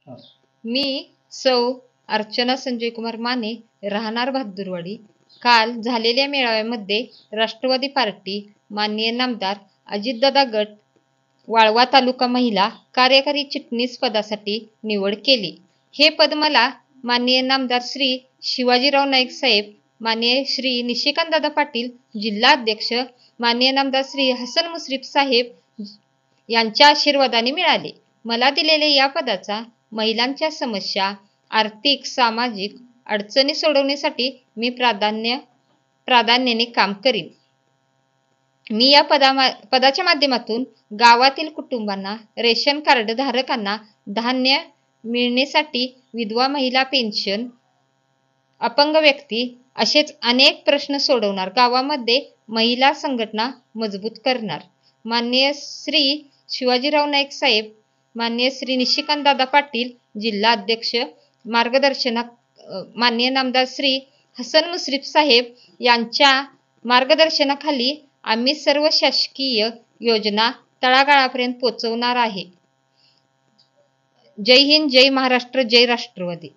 मी सौ अर्चना संजय कुमार माने, राहणार बहादूरवाडी. काल झालेल्या मेळाव्यामध्ये राष्ट्रवादी पार्टी माननीय नामदार अजितदादा गट वाळवा तालुका महिला कार्यकारी चिटणीस पदासाठी निवड केली. हे पद मला माननीय नामदार श्री शिवाजीराव नाईक साहेब, माननीय श्री निशिकांतदादा पाटील जिल्हा अध्यक्ष, माननीय नामदार श्री हसन मुश्रीफ साहेब यांच्या आशीर्वादाने मिळाले. मला दिलेल्या या पदाचा महिलांच्या समस्या, आर्थिक सामाजिक अडचणी सोडवण्यासाठी मी प्राधान्याने काम करीन. मी या पदाच्या माध्यमातून गावातील कुटुंबांना, रेशन कार्ड धारकांना धान्य मिळण्यासाठी, विधवा महिला पेन्शन, अपंग व्यक्ती असेच अनेक प्रश्न सोडवणार. गावामध्ये महिला संघटना मजबूत करणार. माननीय श्री शिवाजीराव नाईक साहेब, माननीय श्री निशिकांतदादा पाटील जिल्हा अध्यक्ष मार्गदर्शनात, माननीय नामदार श्री हसन मुश्रीफ साहेब यांच्या मार्गदर्शनाखाली आम्ही सर्व शासकीय योजना तळागाळापर्यंत पोहोचवणार आहे. जय हिंद, जय महाराष्ट्र, जय राष्ट्रवादी.